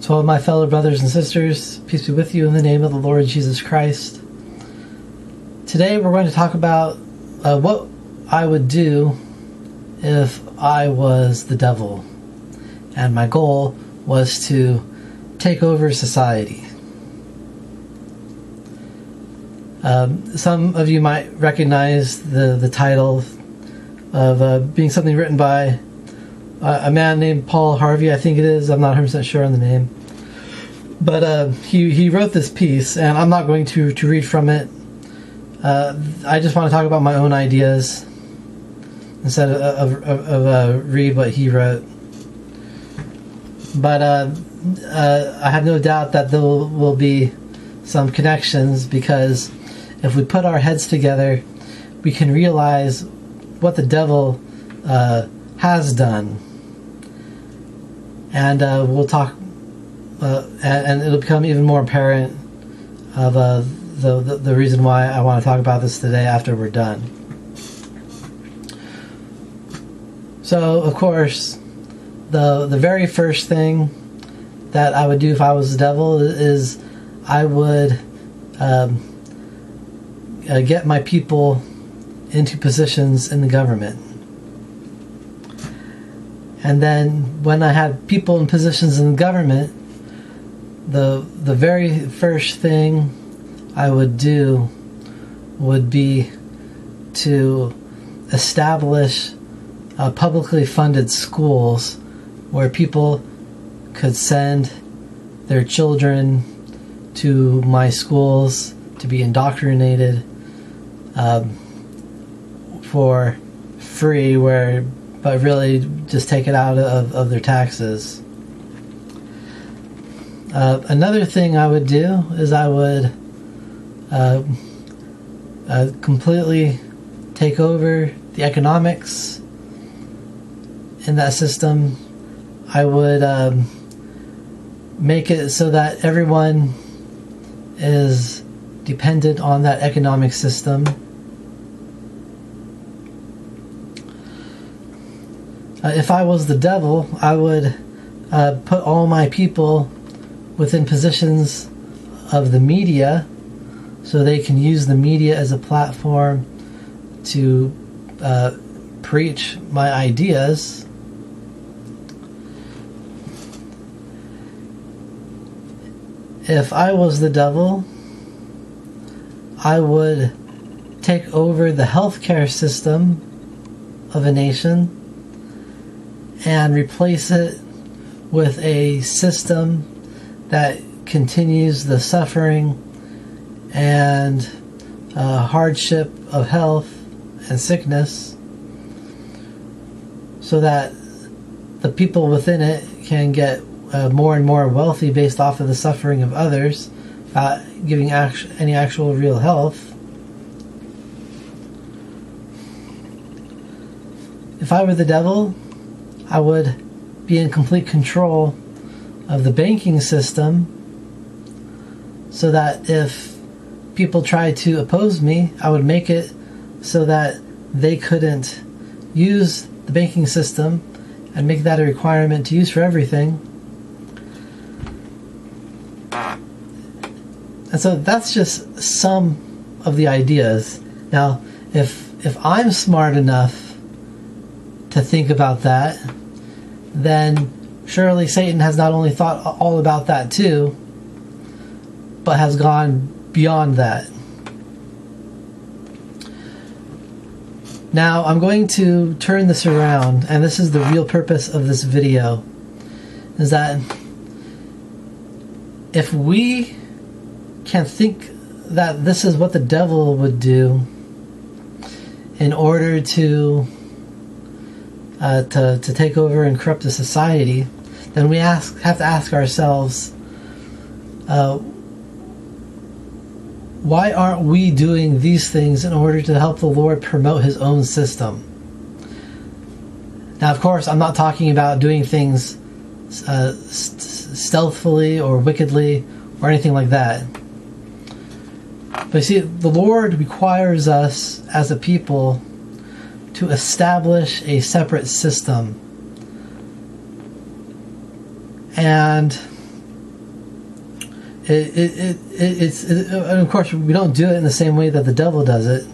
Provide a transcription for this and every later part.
To all my fellow brothers and sisters, peace be with you in the name of the Lord Jesus Christ. Today we're going to talk about what I would do if I was the devil, and my goal was to take over society. Some of you might recognize the title of being something written by a man named Paul Harvey, I think it is. I'm not 100% sure on the name. But he wrote this piece, and I'm not going to read from it. I just want to talk about my own ideas instead of read what he wrote. But I have no doubt that there will be some connections, because if we put our heads together, we can realize what the devil has done. And we'll talk, and it'll become even more apparent of the reason why I want to talk about this today after we're done. So, of course, the very first thing that I would do if I was the devil is I would get my people into positions in the government. And then when I had people in positions in the government, the very first thing I would do would be to establish publicly funded schools where people could send their children to my schools to be indoctrinated for free, but really just take it out of their taxes. Another thing I would do is I would completely take over the economics in that system. I would make it so that everyone is dependent on that economic system. If I was the devil, I would put all my people within positions of the media so they can use the media as a platform to preach my ideas. If I was the devil, I would take over the healthcare system of a nation and replace it with a system that continues the suffering and hardship of health and sickness, so that the people within it can get more and more wealthy based off of the suffering of others, without giving any actual real health. If I were the devil, I would be in complete control of the banking system, so that if people tried to oppose me, I would make it so that they couldn't use the banking system and make that a requirement to use for everything. And so that's just some of the ideas. Now, if I'm smart enough to think about that, then surely Satan has not only thought all about that too, but has gone beyond that. Now, I'm going to turn this around, and this is the real purpose of this video, is that if we can think that this is what the devil would do in order to take over and corrupt the society, then we have to ask ourselves, why aren't we doing these things in order to help the Lord promote His own system? Now, of course, I'm not talking about doing things stealthily or wickedly or anything like that. But you see, the Lord requires us as a people to establish a separate system. And And of course, we don't do it in the same way that the devil does it.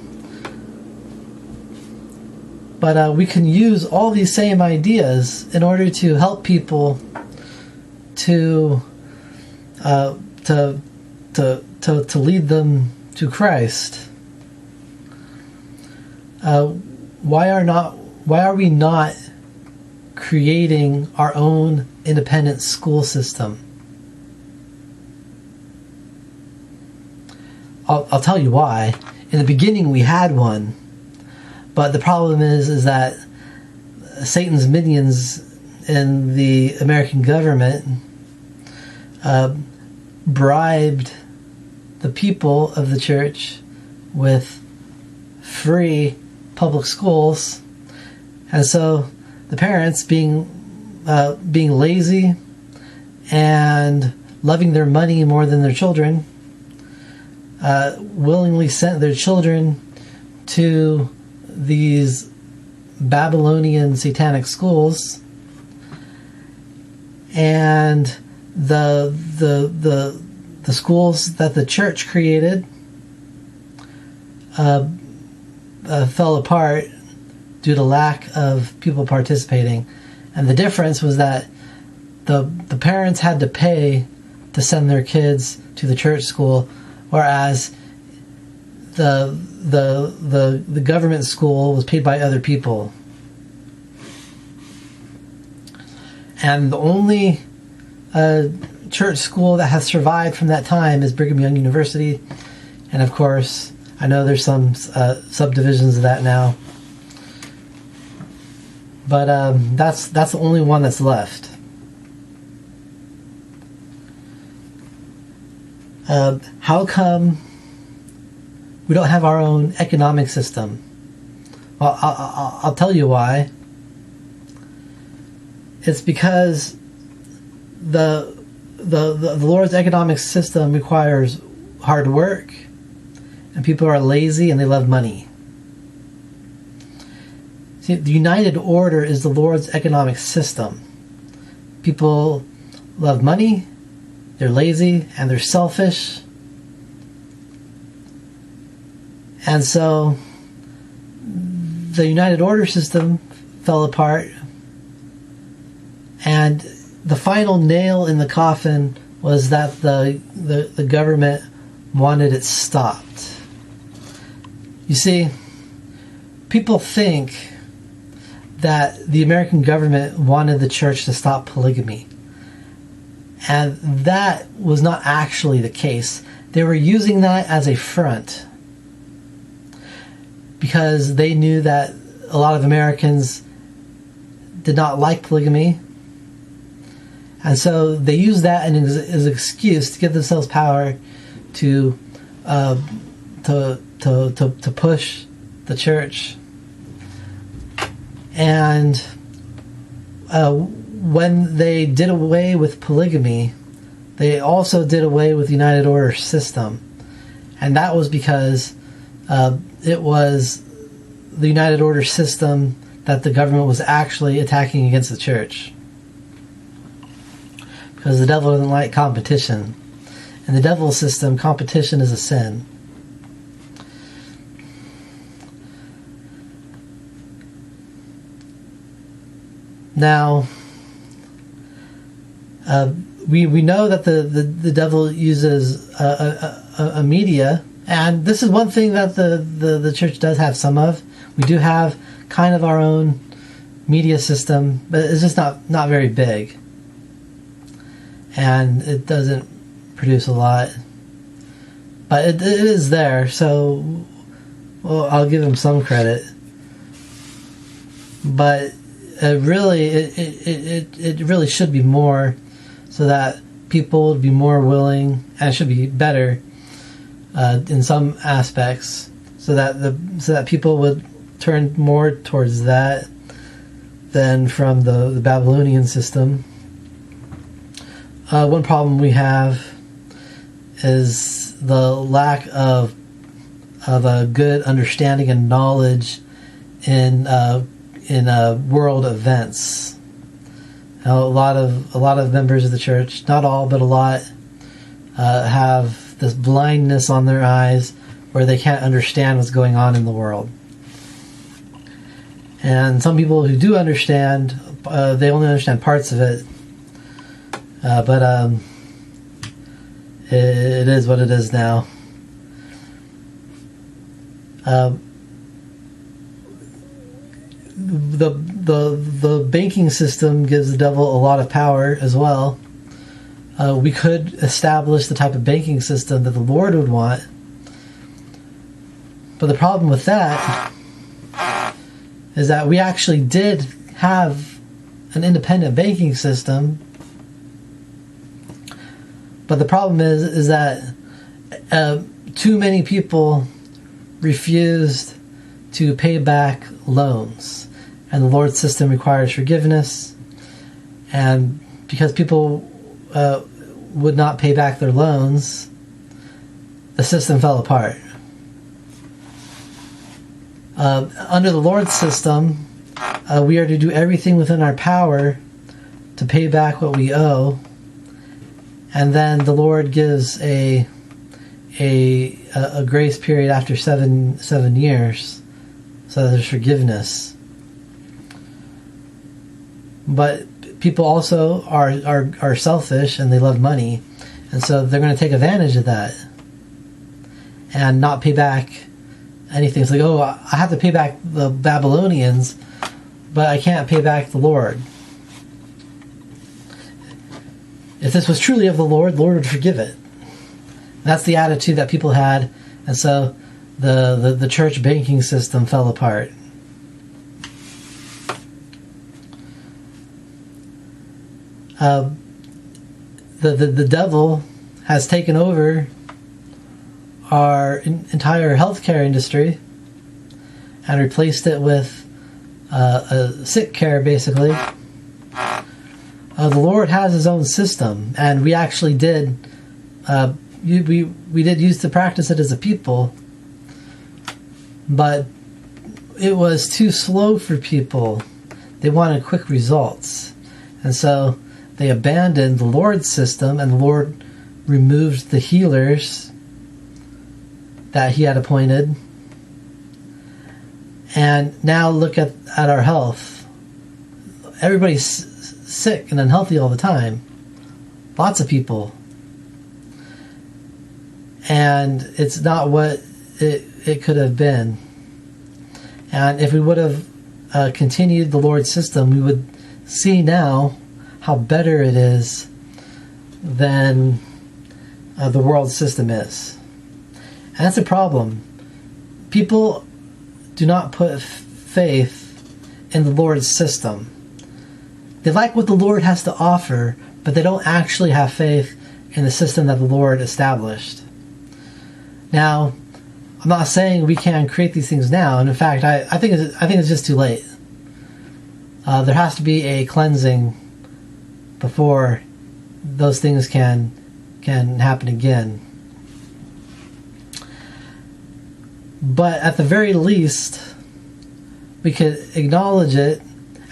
But we can use all these same ideas in order to help people to lead them to Christ. Why are we not creating our own independent school system? I'll tell you why. In the beginning, we had one, but the problem is that Satan's minions in the American government bribed the people of the church with free public schools, and so the parents, being lazy and loving their money more than their children, willingly sent their children to these Babylonian satanic schools, and the schools that the church created fell apart due to lack of people participating. And the difference was that the parents had to pay to send their kids to the church school, whereas the government school was paid by other people. And the only church school that has survived from that time is Brigham Young University. And of course, I know there's some subdivisions of that now, but that's the only one that's left. How come we don't have our own economic system? Well, I'll tell you why. It's because the Lord's economic system requires hard work, and people are lazy and they love money. See, the United Order is the Lord's economic system. People love money, they're lazy, and they're selfish. And so the United Order system fell apart, and the final nail in the coffin was that the government wanted it stopped. You see, people think that the American government wanted the church to stop polygamy. And that was not actually the case. They were using that as a front, because they knew that a lot of Americans did not like polygamy. And so they used that as an excuse to give themselves power to push the church. And when they did away with polygamy, they also did away with the United Order system. And that was because it was the United Order system that the government was actually attacking against the church. Because the devil doesn't like competition. In the devil's system, competition is a sin. Now, we know that the devil uses a media, and this is one thing that the church does have some of. We do have kind of our own media system, but it's just not very big, and it doesn't produce a lot. But it is there, so I'll give them some credit. But it really should be more, so that people would be more willing, and it should be better in some aspects, so that people would turn more towards that than from the Babylonian system. One problem we have is the lack of a good understanding and knowledge in world events. Now, a lot of members of the church, not all, but a lot, have this blindness on their eyes where they can't understand what's going on in the world. And some people who do understand, they only understand parts of it. But it is what it is now. The banking system gives the devil a lot of power as well. We could establish the type of banking system that the Lord would want. But the problem with that is that we actually did have an independent banking system. But the problem is that too many people refused to pay back loans. And the Lord's system requires forgiveness. And because people would not pay back their loans, the system fell apart. Under the Lord's system, we are to do everything within our power to pay back what we owe. And then the Lord gives a grace period after seven years, so there's forgiveness. But people also are selfish and they love money, and so they're going to take advantage of that and not pay back anything. It's like, oh, I have to pay back the Babylonians, but I can't pay back the Lord. If this was truly of the Lord would forgive it. That's the attitude that people had, and so the church banking system fell apart. The devil has taken over our entire healthcare industry and replaced it with sick care, basically. The Lord has His own system, and we actually did. We did used to practice it as a people, but it was too slow for people. They wanted quick results, and so they abandoned the Lord's system, and the Lord removed the healers that He had appointed. And now look at our health. Everybody's sick and unhealthy all the time. Lots of people. And it's not what it could have been. And if we would have continued the Lord's system, we would see now how better it is than the world system is. And that's a problem. People do not put faith in the Lord's system. They like what the Lord has to offer, but they don't actually have faith in the system that the Lord established. Now, I'm not saying we can create these things now, and in fact, I think it's just too late. There has to be a cleansing before those things can happen again. But at the very least, we could acknowledge it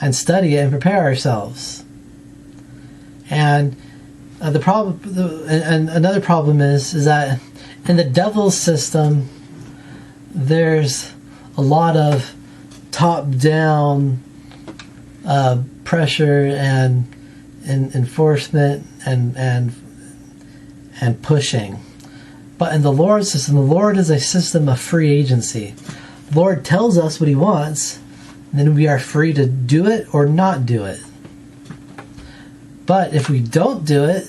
and study it and prepare ourselves. And another problem is that in the devil's system, there's a lot of top-down pressure and enforcement and pushing. But in the Lord's system, the Lord is a system of free agency. The Lord tells us what He wants, and then we are free to do it or not do it. But if we don't do it,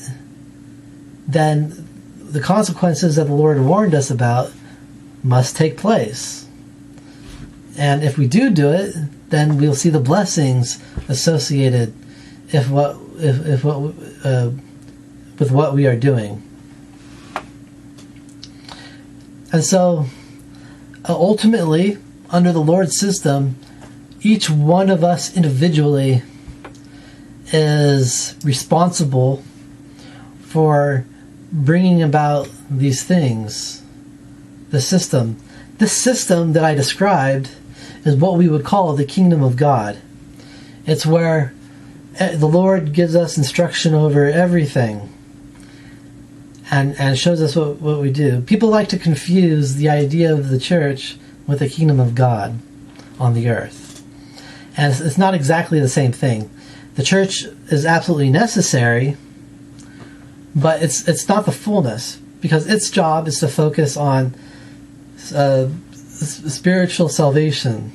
then the consequences that the Lord warned us about must take place. And if we do it, then we'll see the blessings associated with what we are doing. And so, ultimately, under the Lord's system, each one of us individually is responsible for bringing about these things. The system. This system that I described is what we would call the kingdom of God. It's where the Lord gives us instruction over everything. and shows us what we do. People like to confuse the idea of the church with the kingdom of God on the earth. And it's not exactly the same thing. The church is absolutely necessary, but it's not the fullness, because its job is to focus on spiritual salvation.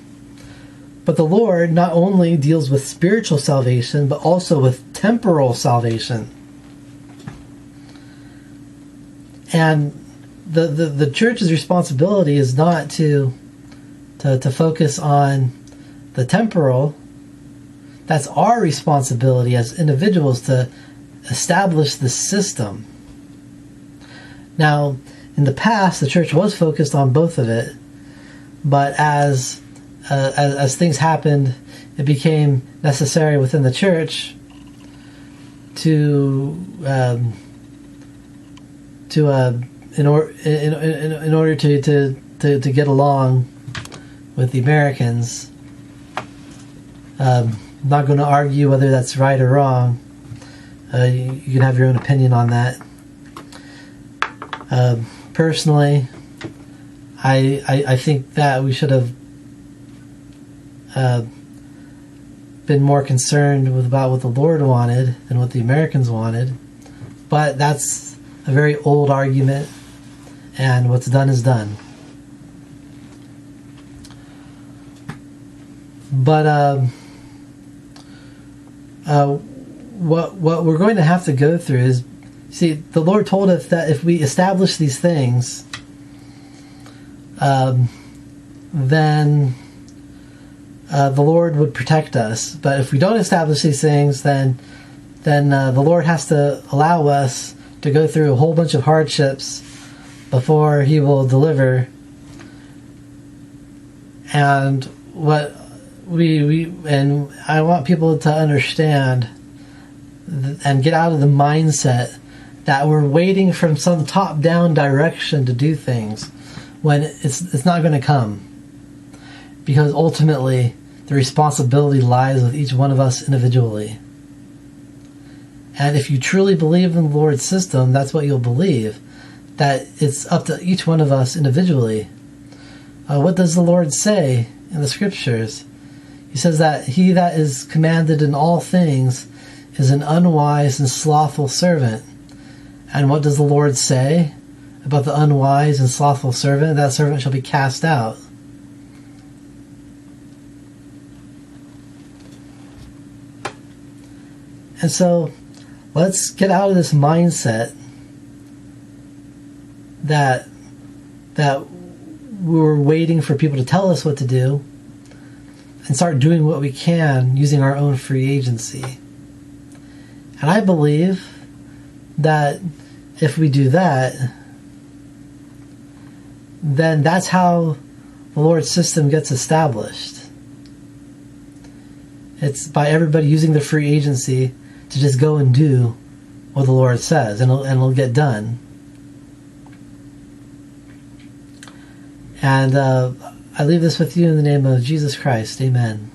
But the Lord not only deals with spiritual salvation, but also with temporal salvation. And the church's responsibility is not to focus on the temporal. That's our responsibility as individuals, to establish the system. Now, in the past, the church was focused on both of it, but as things happened, it became necessary within the church in order to get along with the Americans. I'm not going to argue whether that's right or wrong. You can have your own opinion on that. Personally, I think that we should have been more concerned about what the Lord wanted than what the Americans wanted. But that's a very old argument, and what's done is done. But what we're going to have to go through is, see, the Lord told us that if we establish these things, then the Lord would protect us. But if we don't establish these things, then the Lord has to allow us to go through a whole bunch of hardships before He will deliver. And what and I want people to understand and get out of the mindset that we're waiting from some top-down direction to do things, when it's not going to come. Because ultimately, the responsibility lies with each one of us individually. And if you truly believe in the Lord's system, that's what you'll believe, that it's up to each one of us individually. What does the Lord say in the Scriptures? He says that he that is commanded in all things is an unwise and slothful servant. And what does the Lord say about the unwise and slothful servant? That servant shall be cast out. And so, let's get out of this mindset that we're waiting for people to tell us what to do, and start doing what we can using our own free agency. And I believe that if we do that, then that's how the Lord's system gets established. It's by everybody using their free agency to just go and do what the Lord says, and it'll get done. And I leave this with you in the name of Jesus Christ. Amen.